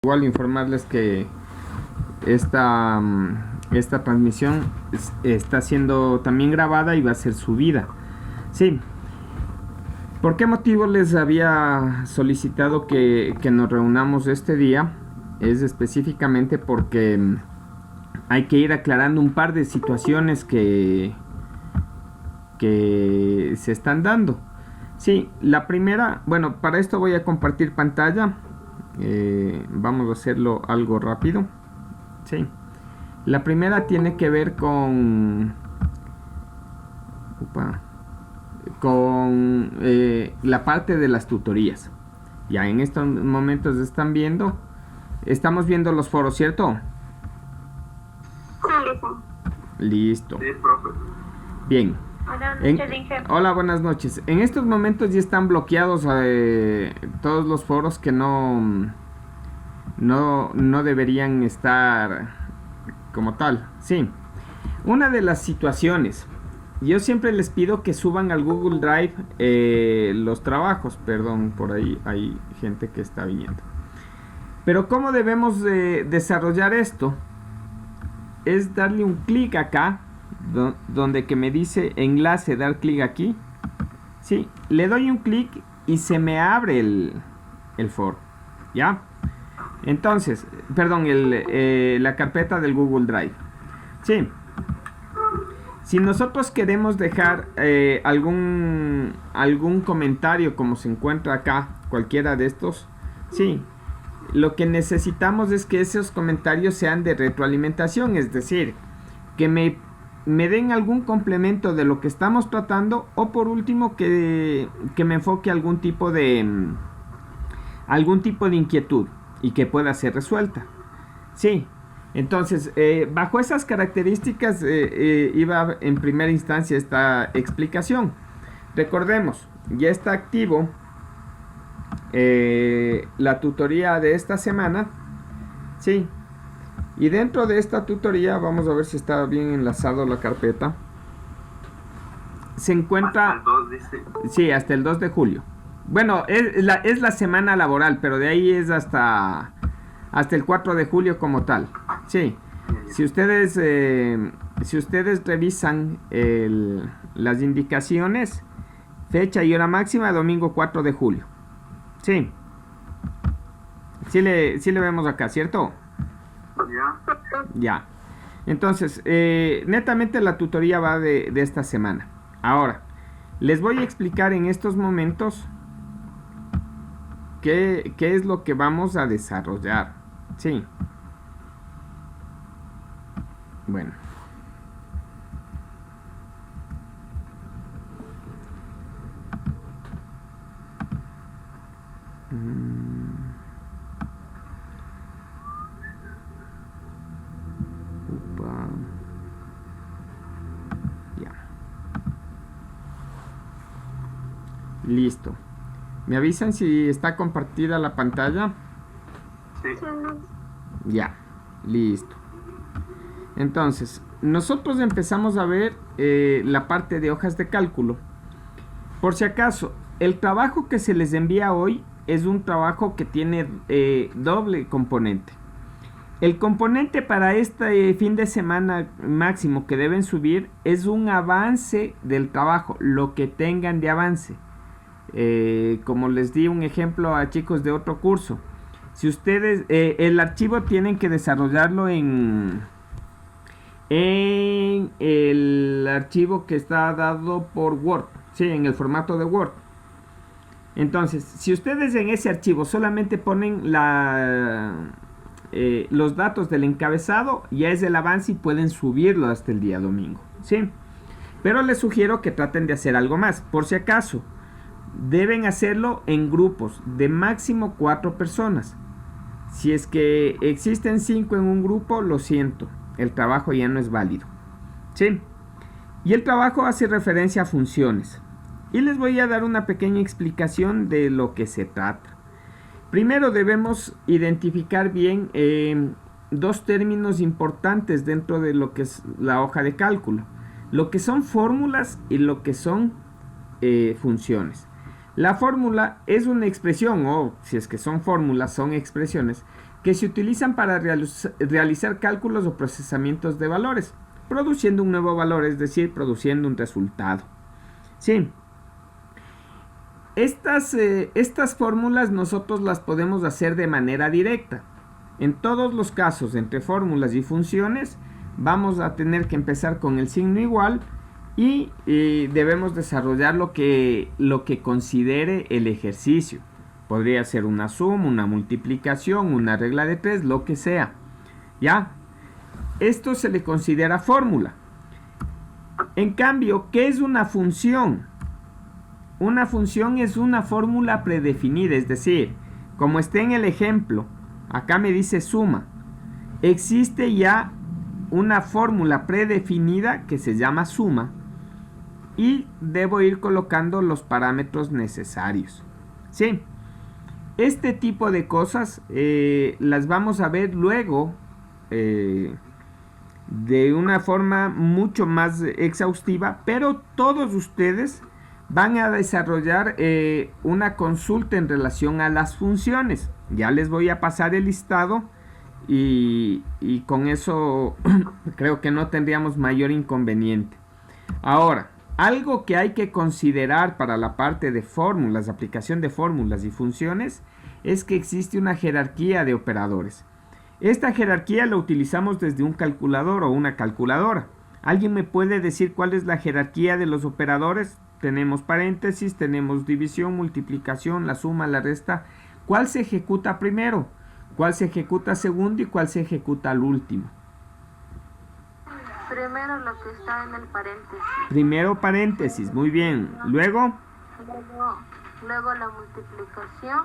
Igual informarles que esta transmisión está siendo también grabada y va a ser subida. Sí. ¿Por qué motivo les había solicitado que nos reunamos este día? Es específicamente porque hay que ir aclarando un par de situaciones que se están dando. Sí, la primera, bueno, para esto voy a compartir pantalla. Vamos a hacerlo algo rápido. Sí. La primera tiene que ver con la parte de las tutorías. Ya en estos momentos estamos viendo los foros, ¿cierto? Sí. Listo. Sí, profe. Bien. Buenas noches, Inge. Hola, buenas noches. En estos momentos ya están bloqueados todos los foros que no deberían estar como tal. Sí. Una de las situaciones, yo siempre les pido que suban al Google Drive los trabajos. Perdón, por ahí hay gente que está viniendo. Pero ¿cómo debemos desarrollar esto? Es darle un clic acá, donde que me dice enlace, dar clic aquí. Sí, le doy un clic y se me abre el foro. ¿Ya? Entonces, perdón, la carpeta del Google Drive. Sí. Si nosotros queremos dejar algún comentario como se encuentra acá, cualquiera de estos, sí, lo que necesitamos es que esos comentarios sean de retroalimentación, es decir, que me den algún complemento de lo que estamos tratando, o por último que me enfoque algún tipo de inquietud y que pueda ser resuelta. Sí. Entonces, bajo esas características iba en primera instancia esta explicación. Recordemos, ya está activo la tutoría de esta semana. Sí. Y dentro de esta tutoría, vamos a ver si está bien enlazado la carpeta. Se encuentra... Hasta el 2 dice. Sí, hasta el 2 de julio. Bueno, es la semana laboral, pero de ahí es hasta el 4 de julio como tal. Sí. Si ustedes revisan las indicaciones, fecha y hora máxima, domingo 4 de julio. Sí. Sí le vemos acá, ¿cierto? Ya. Ya. Entonces, netamente la tutoría va de esta semana. Ahora, les voy a explicar en estos momentos qué es lo que vamos a desarrollar. Sí. Bueno. Ya. Listo. ¿Me avisan si está compartida la pantalla? Sí. Ya, listo. Entonces, nosotros empezamos a ver la parte de hojas de cálculo. Por si acaso, el trabajo que se les envía hoy es un trabajo que tiene doble componente. El componente para este fin de semana máximo que deben subir es un avance del trabajo, lo que tengan de avance. Como les di un ejemplo a chicos de otro curso, si ustedes el archivo tienen que desarrollarlo en el archivo que está dado por Word, sí, en el formato de Word. Entonces, si ustedes en ese archivo solamente ponen los datos del encabezado, ya es el avance y pueden subirlo hasta el día domingo, sí. Pero les sugiero que traten de hacer algo más. Por si acaso, deben hacerlo en grupos de máximo 4 personas. Si es que existen 5 en un grupo, lo siento, el trabajo ya no es válido. ¿Sí? Y el trabajo hace referencia a funciones. Y les voy a dar una pequeña explicación de lo que se trata. Primero debemos identificar bien dos términos importantes dentro de lo que es la hoja de cálculo. Lo que son fórmulas y lo que son funciones. La fórmula es una expresión, o si es que son fórmulas, son expresiones que se utilizan para realizar cálculos o procesamientos de valores, produciendo un nuevo valor, es decir, produciendo un resultado. Sí. Estas fórmulas nosotros las podemos hacer de manera directa. En todos los casos, entre fórmulas y funciones, vamos a tener que empezar con el signo igual y debemos desarrollar lo que considere el ejercicio. Podría ser una suma, una multiplicación, una regla de 3, lo que sea. ¿Ya? Esto se le considera fórmula. En cambio, ¿qué es una función? Una función es una fórmula predefinida, es decir, como está en el ejemplo, acá me dice suma. Existe ya una fórmula predefinida que se llama suma y debo ir colocando los parámetros necesarios. ¿Sí? Este tipo de cosas las vamos a ver luego de una forma mucho más exhaustiva, pero todos ustedes van a desarrollar una consulta en relación a las funciones. Ya les voy a pasar el listado y con eso creo que no tendríamos mayor inconveniente. Ahora, algo que hay que considerar para la parte de fórmulas, aplicación de fórmulas y funciones, es que existe una jerarquía de operadores. Esta jerarquía la utilizamos desde un calculador o una calculadora. ¿Alguien me puede decir cuál es la jerarquía de los operadores? Tenemos paréntesis, tenemos división, multiplicación, la suma, la resta. ¿Cuál se ejecuta primero? ¿Cuál se ejecuta segundo y cuál se ejecuta al último? Primero lo que está en el paréntesis. Primero paréntesis, muy bien. Luego la multiplicación.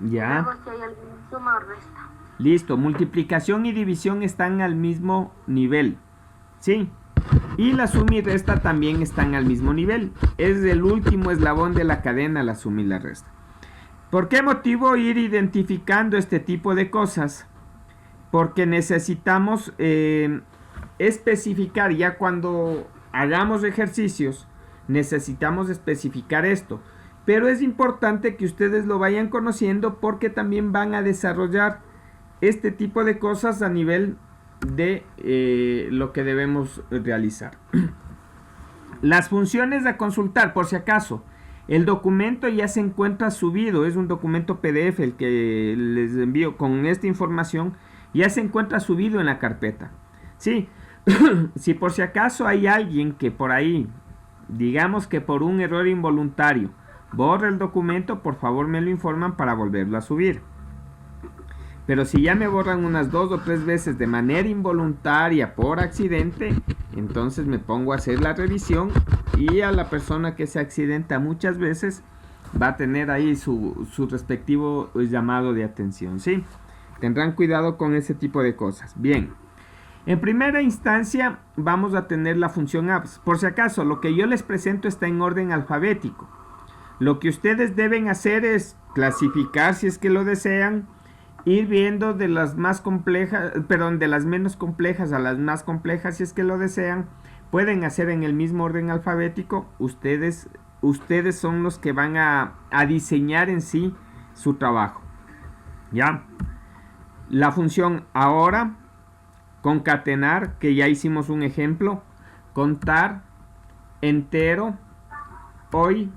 Ya. Luego si hay alguna suma o resta. Listo, multiplicación y división están al mismo nivel. ¿Sí? Y la suma y resta también están al mismo nivel. Es el último eslabón de la cadena, la suma y la resta. ¿Por qué motivo ir identificando este tipo de cosas? Porque necesitamos especificar, ya cuando hagamos ejercicios, necesitamos especificar esto. Pero es importante que ustedes lo vayan conociendo porque también van a desarrollar este tipo de cosas a nivel de lo que debemos realizar. Las funciones a consultar, por si acaso, el documento ya se encuentra subido, es un documento PDF el que les envío con esta información, ya se encuentra subido en la carpeta. Sí, si por si acaso hay alguien que por ahí, digamos que por un error involuntario, borra el documento, por favor me lo informan para volverlo a subir. Pero si ya me borran unas 2 o 3 veces de manera involuntaria por accidente, entonces me pongo a hacer la revisión y a la persona que se accidenta muchas veces va a tener ahí su respectivo llamado de atención, ¿sí? Tendrán cuidado con ese tipo de cosas. Bien, en primera instancia vamos a tener la función abs. Por si acaso, lo que yo les presento está en orden alfabético. Lo que ustedes deben hacer es clasificar, si es que lo desean, ir viendo de las más complejas, perdón, de las menos complejas a las más complejas, si es que lo desean. Pueden hacer en el mismo orden alfabético. Ustedes son los que van a diseñar en sí su trabajo. ¿Ya? La función ahora, concatenar, que ya hicimos un ejemplo, contar, entero, hoy,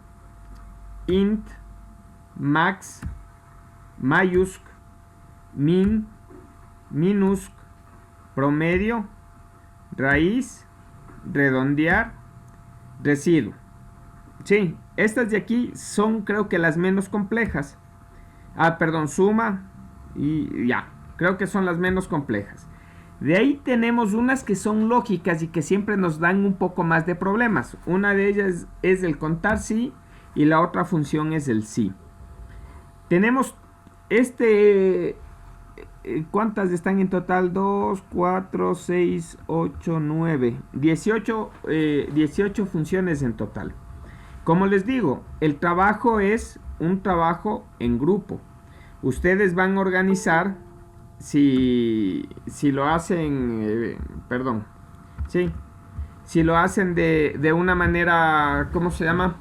int, max, mayúscula, min, minúscula, promedio, raíz, redondear, residuo. Sí, estas de aquí son creo que las menos complejas. Suma y ya, creo que son las menos complejas. De ahí tenemos unas que son lógicas y que siempre nos dan un poco más de problemas. Una de ellas es el contar sí y la otra función es el sí. Tenemos ¿cuántas están en total? 2, 4, 6, 8, 9, 18 funciones en total. Como les digo, el trabajo es un trabajo en grupo. Ustedes van a organizar, si lo hacen, si lo hacen de una manera, ¿cómo se llama?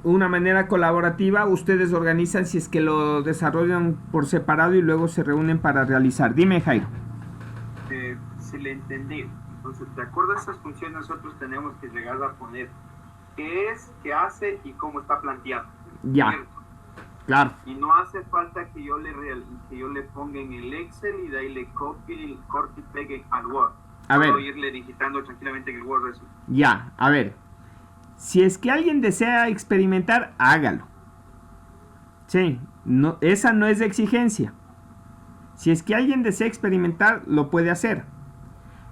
una manera colaborativa, ustedes organizan si es que lo desarrollan por separado y luego se reúnen para realizar. Dime, Jairo. Si le entendí. Entonces, de acuerdo a esas funciones, nosotros tenemos que llegar a poner qué es, qué hace y cómo está planteado. Ya, ¿Cierto? claro. Y no hace falta que yo le ponga en el Excel y de ahí le copie, corte y pegue al Word. A ver. Puedo irle digitando tranquilamente en el Word eso. Ya, a ver. Si es que alguien desea experimentar, hágalo. Sí, no, esa no es de exigencia. Si es que alguien desea experimentar, lo puede hacer.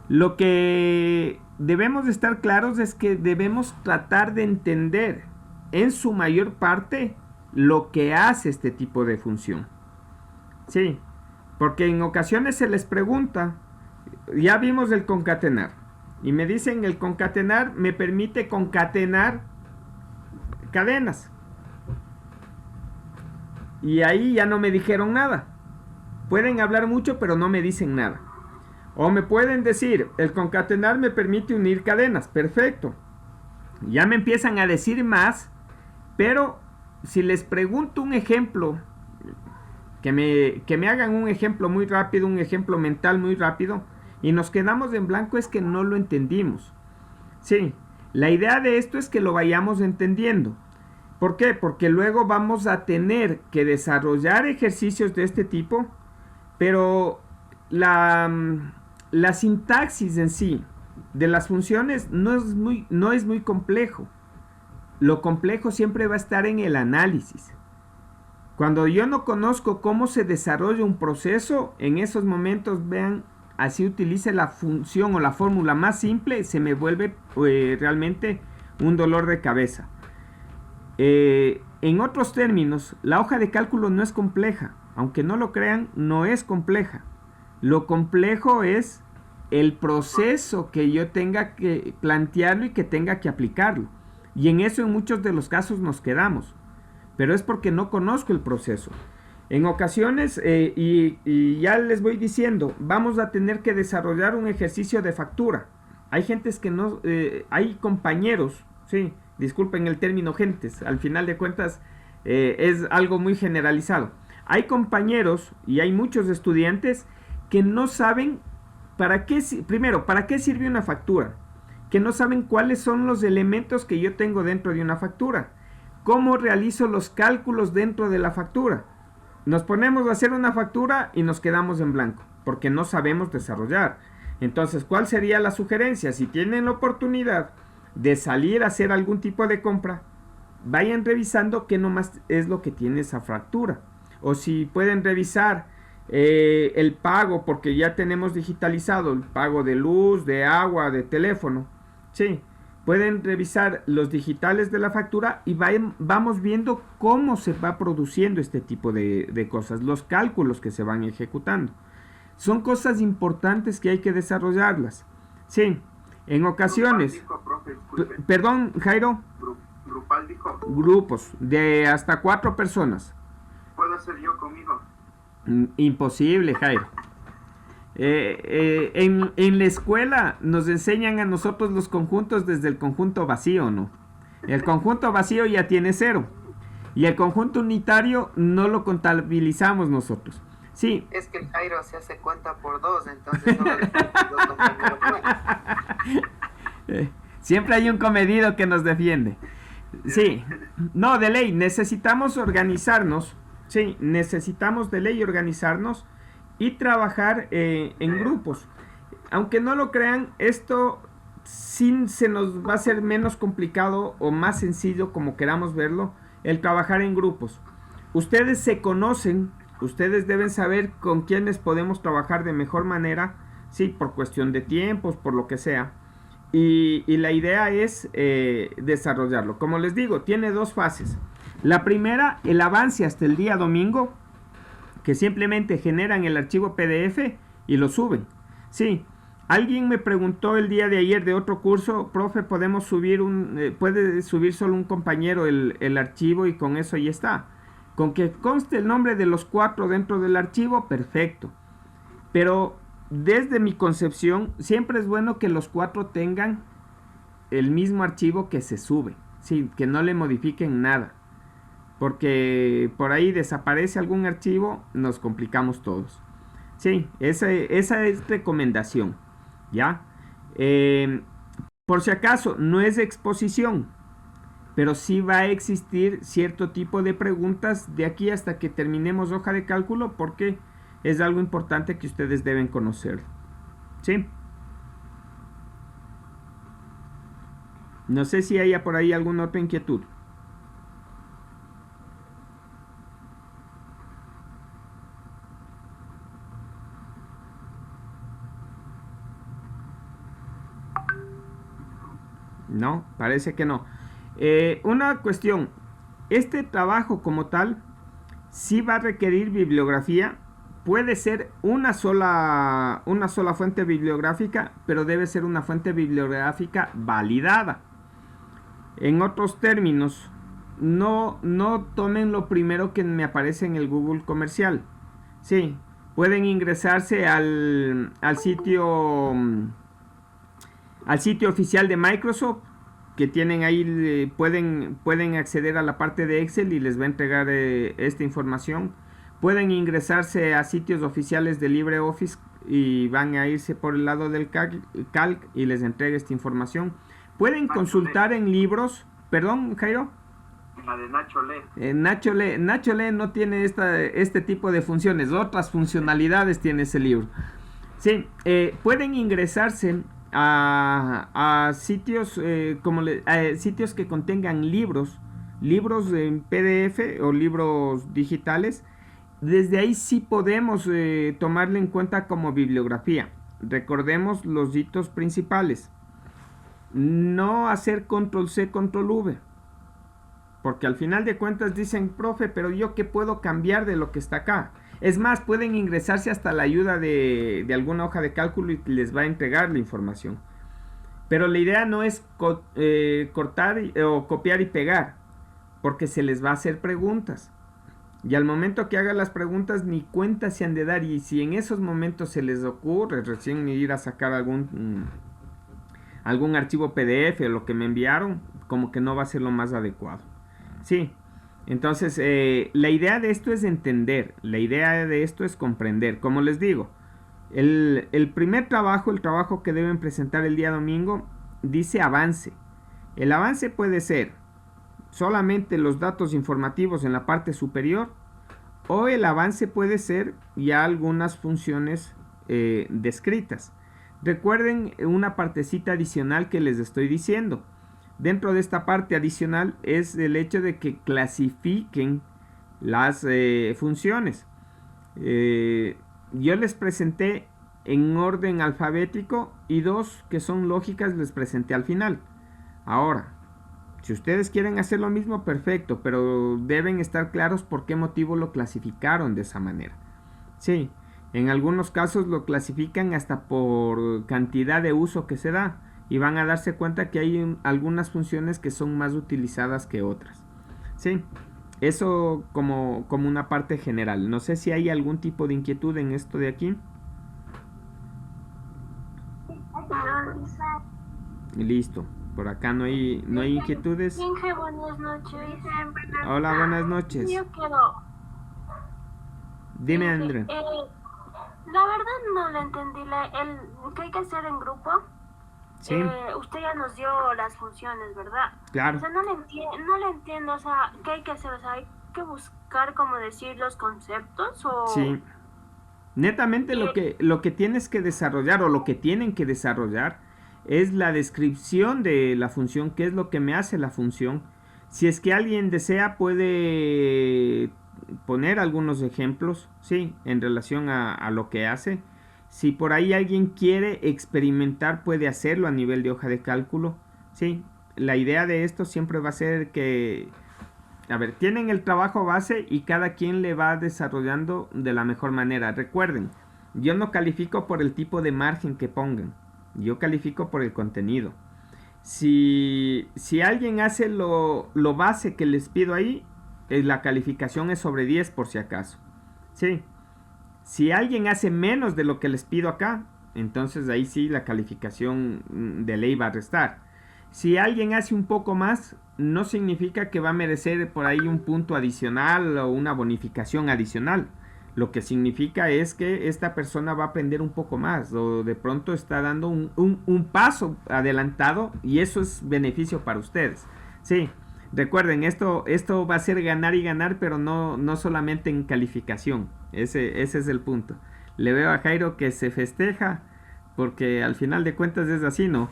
Lo que debemos de estar claros es que debemos tratar de entender en su mayor parte lo que hace este tipo de función. Sí, porque en ocasiones se les pregunta, ya vimos el concatenar, y me dicen el concatenar me permite concatenar cadenas. Y ahí ya no me dijeron nada. Pueden hablar mucho, pero no me dicen nada. O me pueden decir, el concatenar me permite unir cadenas. Perfecto. Ya me empiezan a decir más, pero si les pregunto un ejemplo, que me hagan un ejemplo muy rápido, un ejemplo mental muy rápido, y nos quedamos en blanco, es que no lo entendimos. Sí, la idea de esto es que lo vayamos entendiendo. ¿Por qué? Porque luego vamos a tener que desarrollar ejercicios de este tipo, pero la sintaxis en sí de las funciones no es muy complejo. Lo complejo siempre va a estar en el análisis. Cuando yo no conozco cómo se desarrolla un proceso, en esos momentos, vean, así utilice la función o la fórmula más simple, se me vuelve realmente un dolor de cabeza. En otros términos, la hoja de cálculo no es compleja. Aunque no lo crean, no es compleja. Lo complejo es el proceso que yo tenga que plantearlo y que tenga que aplicarlo. Y en eso en muchos de los casos nos quedamos. Pero es porque no conozco el proceso. En ocasiones, y ya les voy diciendo, vamos a tener que desarrollar un ejercicio de factura. Hay gentes que no, hay compañeros, sí, disculpen el término gentes, al final de cuentas es algo muy generalizado. Hay compañeros y hay muchos estudiantes que no saben para qué sirve una factura, que no saben cuáles son los elementos que yo tengo dentro de una factura, cómo realizo los cálculos dentro de la factura. Nos ponemos a hacer una factura y nos quedamos en blanco, porque no sabemos desarrollar. Entonces, ¿cuál sería la sugerencia? Si tienen la oportunidad de salir a hacer algún tipo de compra, vayan revisando qué nomás es lo que tiene esa factura. O si pueden revisar el pago, porque ya tenemos digitalizado el pago de luz, de agua, de teléfono. Sí, pueden revisar los digitales de la factura y vamos viendo cómo se va produciendo este tipo de cosas, los cálculos que se van ejecutando. Son cosas importantes que hay que desarrollarlas. Sí, en ocasiones... Dijo, profe, disculpe. Perdón, Jairo. Grupal dijo. Grupos de hasta 4 personas. ¿Puedo hacer yo conmigo? Imposible, Jairo. En la escuela nos enseñan a nosotros los conjuntos desde el conjunto vacío, ¿no? El conjunto vacío ya tiene 0. Y el conjunto unitario no lo contabilizamos nosotros. Sí. Es que el Jairo se hace cuenta por 2, entonces solo le faltan 2 compañeros más. Siempre hay un comedido que nos defiende. Sí. No, de ley, necesitamos organizarnos. Sí, necesitamos de ley organizarnos y trabajar en grupos. Aunque no lo crean, esto sí se nos va a hacer menos complicado o más sencillo, como queramos verlo, el trabajar en grupos. Ustedes se conocen, ustedes deben saber con quiénes podemos trabajar de mejor manera, sí, por cuestión de tiempos, por lo que sea. Y la idea es desarrollarlo. Como les digo, tiene 2 fases. La primera, el avance hasta el día domingo, que simplemente generan el archivo PDF y lo suben. Sí, alguien me preguntó el día de ayer de otro curso, profe, ¿podemos subir puede subir solo un compañero el archivo y con eso ya está? Con que conste el nombre de los 4 dentro del archivo, perfecto. Pero desde mi concepción, siempre es bueno que los 4 tengan el mismo archivo que se sube. Sí, que no le modifiquen nada. Porque por ahí desaparece algún archivo, nos complicamos todos. Sí, esa es recomendación. ¿Ya? Por si acaso, no es exposición, pero sí va a existir cierto tipo de preguntas de aquí hasta que terminemos hoja de cálculo, porque es algo importante que ustedes deben conocer. ¿Sí? No sé si haya por ahí alguna otra inquietud. No, parece que no. Una cuestión, este trabajo como tal sí va a requerir bibliografía. Puede ser una sola fuente bibliográfica, pero debe ser una fuente bibliográfica validada. En otros términos, no tomen lo primero que me aparece en el Google comercial. Sí, pueden ingresarse al sitio oficial de Microsoft, que tienen ahí, pueden acceder a la parte de Excel y les va a entregar esta información. Pueden ingresarse a sitios oficiales de LibreOffice y van a irse por el lado del Calc y les entrega esta información. Pueden consultar en libros. Perdón, Jairo. La de Nacho Le. Nacho Le no tiene este tipo de funciones, otras funcionalidades tiene ese libro. Sí, pueden ingresarse a sitios sitios que contengan libros en PDF o libros digitales. Desde ahí sí podemos tomarle en cuenta como bibliografía. Recordemos los hitos principales. No hacer control C, control V. Porque al final de cuentas dicen, profe, pero yo qué puedo cambiar de lo que está acá. Es más, pueden ingresarse hasta la ayuda de alguna hoja de cálculo y les va a entregar la información. Pero la idea no es cortar o copiar y pegar, porque se les va a hacer preguntas. Y al momento que hagan las preguntas ni cuenta se han de dar. Y si en esos momentos se les ocurre recién ir a sacar algún archivo PDF o lo que me enviaron, como que no va a ser lo más adecuado. Sí. Entonces, la idea de esto es entender, la idea de esto es comprender. Como les digo, el primer trabajo, el trabajo que deben presentar el día domingo, dice avance. El avance puede ser solamente los datos informativos en la parte superior, o el avance puede ser ya algunas funciones descritas. Recuerden una partecita adicional que les estoy diciendo. Dentro de esta parte adicional es el hecho de que clasifiquen las funciones. Yo les presenté en orden alfabético y dos que son lógicas les presenté al final. Ahora, si ustedes quieren hacer lo mismo, perfecto, pero deben estar claros por qué motivo lo clasificaron de esa manera. Sí, en algunos casos lo clasifican hasta por cantidad de uso que se da. Y van a darse cuenta que hay algunas funciones que son más utilizadas que otras. Sí, eso como una parte general. No sé si hay algún tipo de inquietud en esto de aquí. Listo. Por acá no hay inquietudes. Inge, buenas noches. Hola, buenas noches. Yo quiero... Dime, André. La verdad no le entendí ¿qué hay que hacer en grupo? Sí. Usted ya nos dio las funciones, ¿verdad? Claro. O sea, no le entiendo, o sea, ¿qué hay que hacer? O sea, hay que buscar, como decir, los conceptos o... Sí. Netamente lo que tienes que desarrollar o lo que tienen que desarrollar es la descripción de la función, qué es lo que me hace la función. Si es que alguien desea, puede poner algunos ejemplos, sí, en relación a lo que hace. Si por ahí alguien quiere experimentar, puede hacerlo a nivel de hoja de cálculo. Sí, la idea de esto siempre va a ser que, tienen el trabajo base y cada quien le va desarrollando de la mejor manera. Recuerden, yo no califico por el tipo de margen que pongan, yo califico por el contenido. Si alguien hace lo base que les pido ahí, la calificación es sobre 10 por si acaso. Sí. Si alguien hace menos de lo que les pido acá, entonces ahí sí la calificación de ley va a restar. Si alguien hace un poco más, no significa que va a merecer por ahí un punto adicional o una bonificación adicional. Lo que significa es que esta persona va a aprender un poco más o de pronto está dando un paso adelantado y eso es beneficio para ustedes. Sí, recuerden, esto va a ser ganar y ganar, pero no solamente en calificación. Ese es el punto. Le veo a Jairo que se festeja porque al final de cuentas es así, ¿no?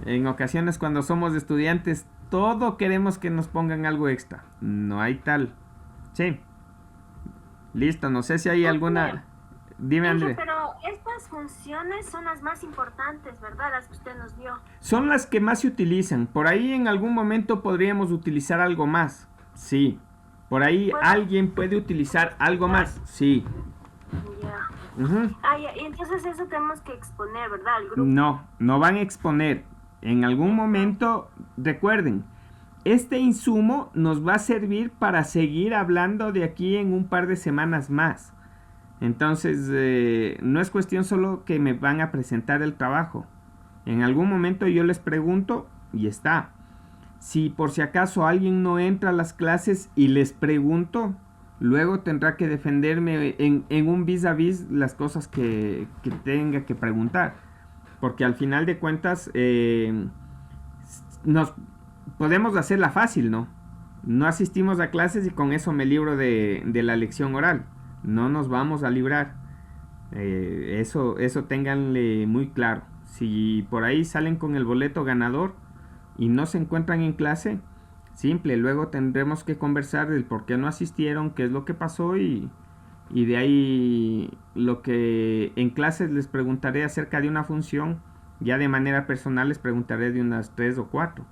En ocasiones cuando somos estudiantes, todo queremos que nos pongan algo extra. No hay tal. Sí. Listo, no sé si hay alguna... Dime, André. Pero estas funciones son las más importantes, ¿verdad? Las que usted nos dio. Son las que más se utilizan. Por ahí en algún momento podríamos utilizar algo más. Sí. Por ahí alguien puede utilizar algo más. Sí. Ya. Ujú. Y entonces eso tenemos que exponer, ¿verdad? Al grupo. No van a exponer. En algún momento, recuerden, este insumo nos va a servir para seguir hablando de aquí en un par de semanas más. Entonces, no es cuestión solo que me van a presentar el trabajo. En algún momento yo les pregunto y está. Si por si acaso alguien no entra a las clases y les pregunto, luego tendrá que defenderme en un vis a vis las cosas que tenga que preguntar. Porque al final de cuentas, nos podemos hacerla fácil, ¿no? No asistimos a clases y con eso me libro de la lección oral. No nos vamos a librar. Eso ténganle muy claro. Si por ahí salen con el boleto ganador y no se encuentran en clase, simple, luego tendremos que conversar del por qué no asistieron, qué es lo que pasó y de ahí lo que en clases les preguntaré acerca de una función, ya de manera personal les preguntaré de unas 3 o 4.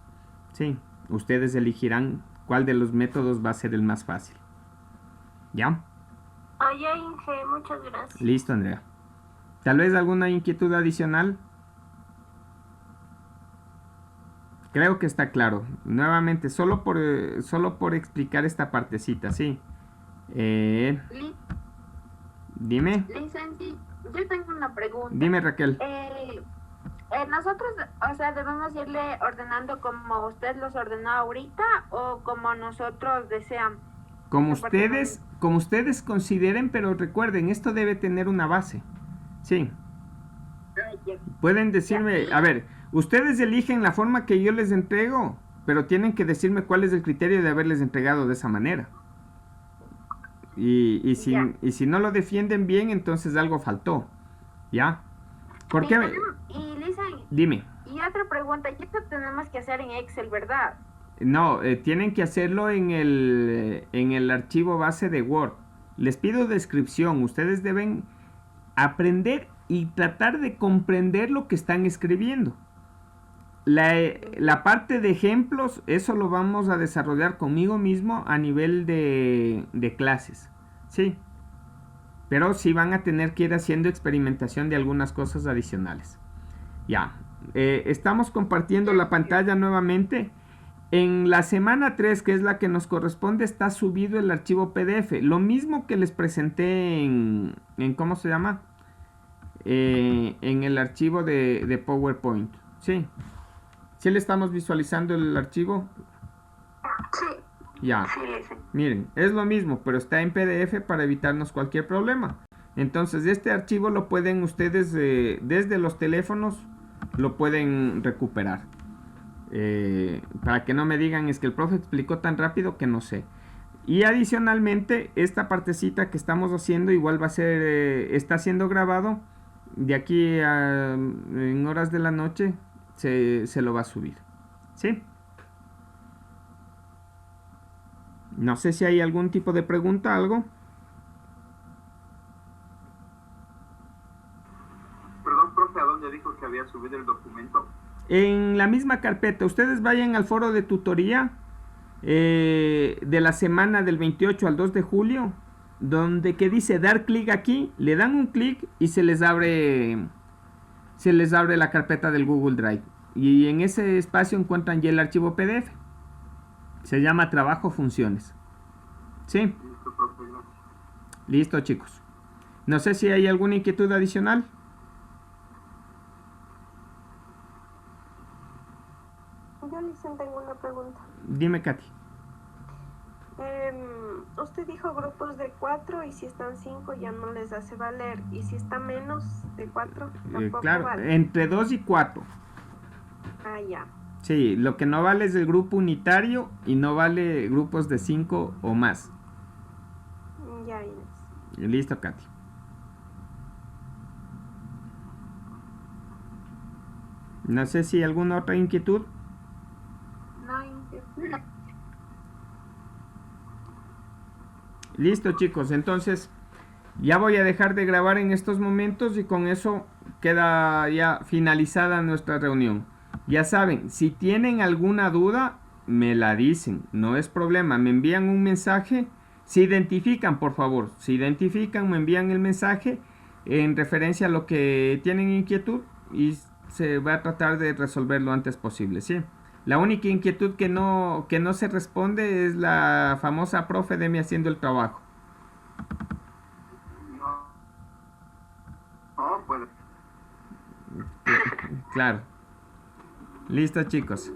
Sí, ustedes elegirán cuál de los métodos va a ser el más fácil. ¿Ya? Oye, Inge, muchas gracias. Listo, Andrea. ¿Tal vez alguna inquietud adicional? Creo que está claro. Nuevamente, solo por explicar esta partecita, ¿sí? Dime. Licenci, yo tengo una pregunta. Dime, Raquel. Nosotros, o sea, debemos irle ordenando como usted los ordenó ahorita o como nosotros desean. Como ustedes consideren, pero recuerden, esto debe tener una base. Sí. Pueden decirme, a ver, ustedes eligen la forma que yo les entrego, pero tienen que decirme cuál es el criterio de haberles entregado de esa manera. Y si no lo defienden bien, entonces algo faltó. ¿Ya? ¿Por qué? Y Lisa, Dime. y otra pregunta, y esto tenemos que hacer en Excel, ¿verdad? No, tienen que hacerlo en el archivo base de Word. Les pido descripción. Ustedes deben aprender y tratar de comprender lo que están escribiendo. La parte de ejemplos, eso lo vamos a desarrollar conmigo mismo a nivel de clases. Sí. Pero sí van a tener que ir haciendo experimentación de algunas cosas adicionales. Ya. Estamos compartiendo la pantalla nuevamente. En la semana 3, que es la que nos corresponde, está subido el archivo PDF. Lo mismo que les presenté en ¿cómo se llama? En el archivo de PowerPoint. Sí. ¿Sí le estamos visualizando el archivo? Sí. Ya. Sí, Lisa. Miren, es lo mismo, pero está en PDF para evitarnos cualquier problema. Entonces, este archivo lo pueden ustedes, desde los teléfonos, lo pueden recuperar. Para que no me digan, es que el profe explicó tan rápido que no sé. Y adicionalmente, esta partecita que estamos haciendo igual va a ser, está siendo grabado. De aquí en horas de la noche se lo va a subir. ¿Sí? No sé si hay algún tipo de pregunta, algo. Perdón, profe, ¿a dónde dijo que había subido el documento? En la misma carpeta, ustedes vayan al foro de tutoría de la semana del 28 al 2 de julio, donde que dice dar clic aquí, le dan un clic y se les abre la carpeta del Google Drive. Y en ese espacio encuentran ya el archivo PDF. Se llama trabajo funciones. ¿Sí? Listo, profe, gracias. Listo, chicos. No sé si hay alguna inquietud adicional. Dime, Katy. Usted dijo grupos de 4 y si están 5 ya no les hace valer. Y si está menos de 4 tampoco Claro, vale. entre 2 y 4. Ah, ya. Sí, lo que no vale es el grupo unitario y no vale grupos de 5 o más. Ya, Inés. Listo, Katy. No sé si alguna otra inquietud. No, Listo, chicos, entonces ya voy a dejar de grabar en estos momentos y con eso queda ya finalizada nuestra reunión. Ya saben, si tienen alguna duda, me la dicen, no es problema, me envían un mensaje, se identifican, por favor, se identifican, me envían el mensaje en referencia a lo que tienen inquietud y se va a tratar de resolver lo antes posible, ¿sí? La única inquietud que no se responde es la famosa profe de mí haciendo el trabajo. No, pues. Claro. Listo, chicos.